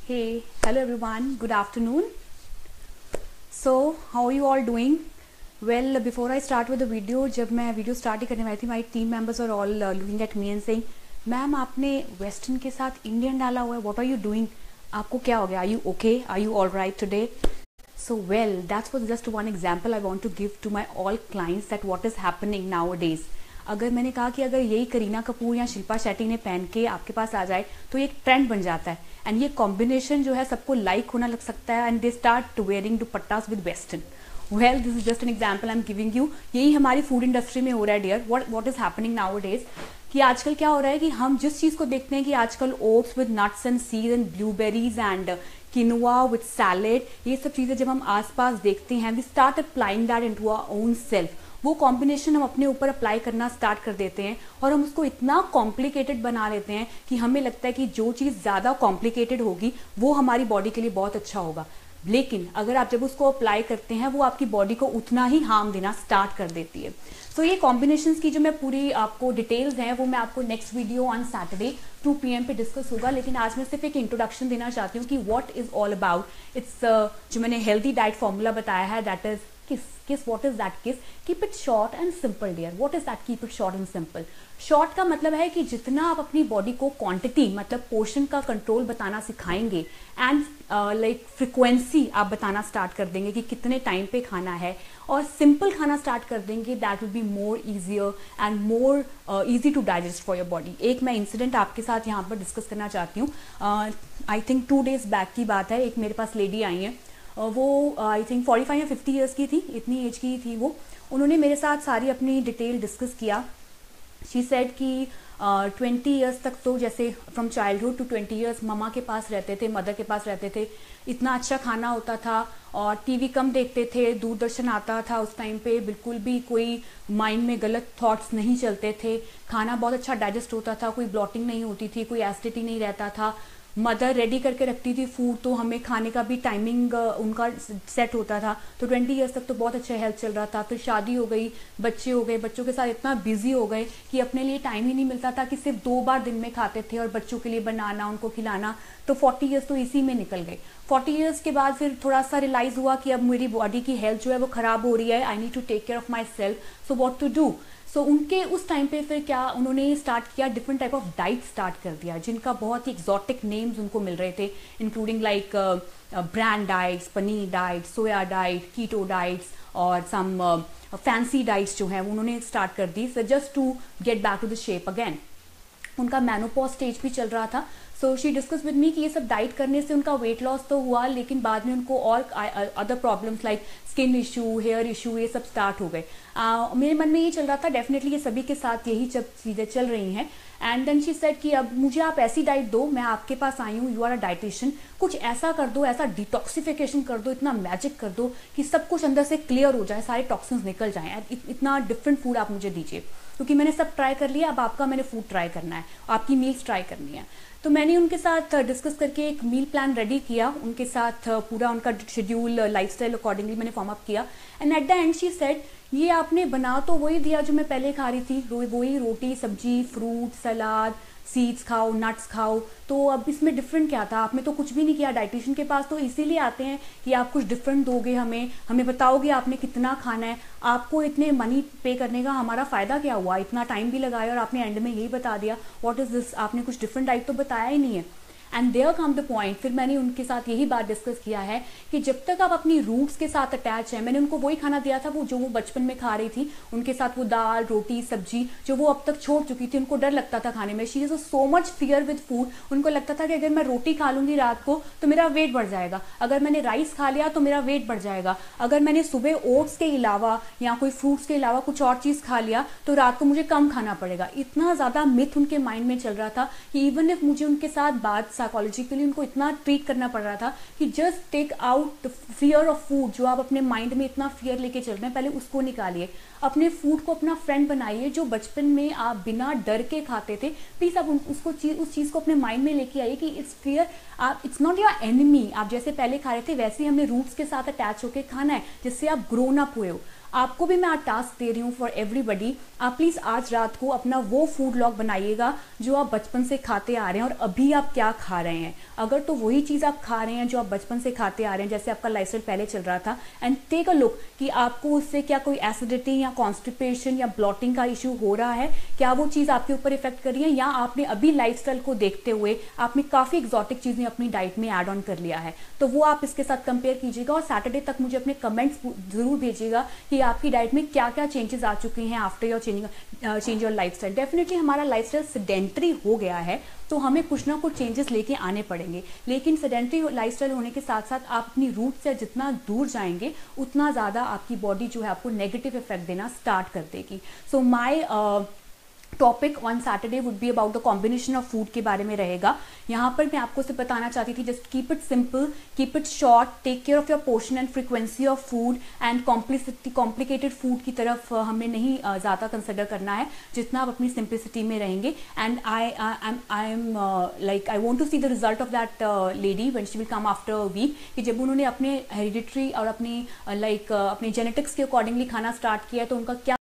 Hey, hello everyone. Good afternoon. So, how are you all doing? Well, before I start with the video, जब मैं video start ही करने वाली थी, my team members are all looking at me and saying, ma'am आपने western के साथ Indian डाला हुआ है. What are you doing? आपको क्या हो गया? Are you okay? Are you all right today? So well, that was just one example I want to give to my all clients that what is happening nowadays. अगर मैंने कहा कि अगर यही करीना कपूर या शिल्पा शेट्टी ने पहन के आपके पास आ जाए तो ये एक ट्रेंड बन जाता है एंड ये कॉम्बिनेशन जो है सबको लाइक होना लग सकता है and they start wearing dupattas with western. Well this is just an example I am giving you. यही हमारी फूड इंडस्ट्री में हो रहा है dear. What is happening nowadays कि आजकल क्या हो रहा है कि हम जिस चीज को देखते हैं कि आजकल oats with nuts and seed and blueberries and quinoa with salad, ये सब चीजें जब हम आसपास देखते हैं we start applying that into our own self. वो कॉम्बिनेशन हम अपने ऊपर अप्लाई करना स्टार्ट कर देते हैं और हम उसको इतना कॉम्प्लिकेटेड बना लेते हैं कि हमें लगता है कि जो चीज़ ज़्यादा कॉम्प्लिकेटेड होगी वो हमारी बॉडी के लिए बहुत अच्छा होगा. लेकिन अगर आप जब उसको अप्लाई करते हैं वो आपकी बॉडी को उतना ही हार्म देना स्टार्ट कर देती है. सो ये कॉम्बिनेशंस की जो मैं पूरी आपको डिटेल्स हैं वो मैं आपको next video on Saturday 2 PM पे डिस्कस होगा. लेकिन आज मैं सिर्फ एक इंट्रोडक्शन देना चाहती हूँ कि what is all about. It's जो मैंने हेल्दी डाइट फॉर्मूला बताया है दैट इज किस what is that kiss? Keep it short and simple dear. What is that keep it short and simple? Short का मतलब है कि जितना आप अपनी बॉडी को क्वांटिटी मतलब पोर्शन का कंट्रोल बताना सिखाएंगे एंड लाइक फ्रिक्वेंसी आप बताना स्टार्ट कर देंगे कि कितने टाइम पे खाना है और सिंपल खाना स्टार्ट कर देंगे that will be more easier and more easy to digest for your body. एक मैं इंसिडेंट आपके साथ यहाँ पर डिस्कस करना चाहती हूँ. आई थिंक 2 days बैक की बात है. एक मेरे पास लेडी आई है, वो आई थिंक 45 या 50 ईयर्स की थी, इतनी एज की थी वो. उन्होंने मेरे साथ सारी अपनी डिटेल डिस्कस किया. शी सेड कि 20 ईयर्स तक तो जैसे from childhood to 20 years mama के पास रहते थे, मदर के पास रहते थे. इतना अच्छा खाना होता था और टीवी कम देखते थे, दूरदर्शन आता था उस टाइम पे, बिल्कुल भी कोई माइंड में गलत थॉट्स नहीं चलते थे, खाना बहुत अच्छा डाइजेस्ट होता था, कोई ब्लॉटिंग नहीं होती थी, कोई एसिडिटी नहीं रहता था. मदर रेडी करके रखती थी फूड तो हमें खाने का भी टाइमिंग उनका सेट होता था. तो 20 ईयर्स तक तो बहुत अच्छा हेल्थ चल रहा था. फिर शादी हो गई, बच्चे हो गए, बच्चों के साथ इतना बिजी हो गए कि अपने लिए टाइम ही नहीं मिलता था कि सिर्फ 2 बार दिन में खाते थे और बच्चों के लिए बनाना, उनको खिलाना. तो 40 ईयर्स तो इसी में निकल गए. 40 ईयर्स के बाद फिर थोड़ा सा रियलाइज हुआ कि अब मेरी बॉडी की हेल्थ जो है वो खराब हो रही है. I need to take care of myself. So what to do. So उनके उस टाइम पे फिर क्या उन्होंने स्टार्ट किया, different type of diet start कर दिया जिनका बहुत ही एक्सॉटिक नेम्स उनको मिल रहे थे, including like brand diets, paneer diet, soya diet, keto diets और सम फैंसी डाइट्स जो हैं उन्होंने स्टार्ट कर दी just to get back to the shape again. उनका मेनोपॉज स्टेज भी चल रहा था. So she discuss with me कि ये सब डाइट करने से उनका वेट लॉस तो हुआ लेकिन बाद में उनको और other problems like skin issue, hair issue, ये सब स्टार्ट हो गए. मेरे मन में ये चल रहा था डेफिनेटली ये सभी के साथ यही सब चीज़ें चल रही हैं. एंड देन शी सेड कि अब मुझे आप ऐसी डाइट दो, मैं आपके पास आई हूँ, यू आर अ डाइटिशियन, कुछ ऐसा कर दो, ऐसा डिटॉक्सिफिकेशन कर दो, इतना मैजिक कर दो कि सब कुछ अंदर से क्लियर हो जाए, सारे टॉक्सिन्स निकल जाएं. इतना डिफरेंट फूड आप मुझे दीजिए क्योंकि मैंने सब ट्राई कर लिया, अब आपका मैंने फूड ट्राई करना है, आपकी मील्स ट्राई करनी है. तो मैंने उनके साथ डिस्कस करके एक मील प्लान रेडी किया, उनके साथ पूरा उनका शेड्यूल लाइफस्टाइल अकॉर्डिंगली मैंने फॉर्म अप किया. And at the end she said ये आपने बना तो वही दिया जो मैं पहले खा रही थी, वही रोटी सब्जी फ्रूट सलाद, सीड्स खाओ, नट्स खाओ, तो अब इसमें डिफरेंट क्या था. आपने तो कुछ भी नहीं किया. डाइटिशियन के पास तो इसीलिए आते हैं कि आप कुछ डिफरेंट दोगे, हमें बताओगे आपने कितना खाना है. आपको इतने मनी पे करने का हमारा फ़ायदा क्या हुआ, इतना टाइम भी लगाया और आपने एंड में यही बता दिया. व्हाट इज़ दिस, आपने कुछ डिफरेंट डाइट तो बताया ही नहीं है. And there come the point. फिर मैंने उनके साथ यही बात डिस्कस किया है कि जब तक आप अपनी रूट्स के साथ अटैच हैं, मैंने उनको वही खाना दिया था वो जो वो बचपन में खा रही थी, उनके साथ वो दाल रोटी सब्जी जो वो अब तक छोड़ चुकी थी. उनको डर लगता था खाने में. She is so much fear with food. उनको लगता था कि अगर मैं रोटी खा लूंगी रात को तो मेरा वेट बढ़ जाएगा, अगर मैंने राइस खा लिया तो मेरा वेट बढ़ जाएगा, अगर मैंने सुबह ओट्स के अलावा या कोई फ्रूट्स के अलावा कुछ और चीज़ खा लिया तो रात को मुझे कम खाना पड़ेगा. इतना ज़्यादा मिथ उनके माइंड में चल रहा था कि इवन इफ मुझे उनके साथ बात साइकोलॉजिकली उनको इतना ट्रीट करना पड़ रहा था कि just take out the fear of food. जो आप अपने माइंड में इतना फियर लेके चल रहे हैं पहले उसको निकालिए. अपने फूड को अपना फ्रेंड बनाइए. जो बचपन में आप बिना डर के खाते थे प्लीज आप उस चीज को अपने माइंड में लेके आइए कि इट्स फियर, आप इट्स नॉट योर एनिमी. आप जैसे पहले खा रहे थे वैसे ही हमें रूट्स के साथ अटैच होकर खाना है जिससे आप ग्रोन अप हुए हो. आपको भी मैं आज टास्क दे रही हूँ फॉर एवरीबडी, आप प्लीज़ आज रात को अपना वो फूड लॉग बनाइएगा जो आप बचपन से खाते आ रहे हैं और अभी आप क्या खा रहे हैं। अगर तो वही चीज़ आप खा रहे हैं जो आप बचपन से खाते आ रहे हैं, जैसे आपका लाइफस्टाइल पहले चल रहा था, एंड टेक अ लुक कि आपको उससे क्या कोई एसिडिटी या कॉन्स्टिपेशन या ब्लॉटिंग का इशू हो रहा है, क्या वो चीज़ आपके ऊपर इफेक्ट कर रही है, या आपने अभी लाइफस्टाइल को देखते हुए आपने काफ़ी एक्सोटिक चीज़ें अपनी डाइट में ऐड ऑन कर लिया है। तो वो आप इसके साथ कंपेयर कीजिएगा और सैटरडे तक मुझे अपने कमेंट्स जरूर भेजिएगा कि आपकी डाइट में क्या क्या चेंजेस आ चुके हैं after your change your lifestyle. Definitely हमारा लाइफस्टाइल सेडेंटरी हो गया है, तो हमें कुछ ना कुछ चेंजेस लेके आने पड़ेंगे, लेकिन सेडेंटरी लाइफस्टाइल होने के साथ साथ आप अपनी रूट से जितना दूर जाएंगे उतना ज़्यादा आपकी बॉडी जो है आपको नेगेटिव इफेक्ट देना स्टार्ट कर देगी। So my topic on Saturday would be about the combination of food के बारे में रहेगा। यहाँ पर मैं आपको सिर्फ बताना चाहती थी, just keep it simple, keep it short, take care of your portion and frequency of food, and complicated food की तरफ हमें नहीं ज़्यादा कंसिडर करना है जितना आप अपनी सिंप्लिसिटी में रहेंगे। And I am like I want to see the result of that lady when she will come after a week, कि जब उन्होंने अपने हेरिडिटरी और अपनी अपने जेनेटिक्स के अकॉर्डिंगली खाना स्टार्ट किया तो उनका क्या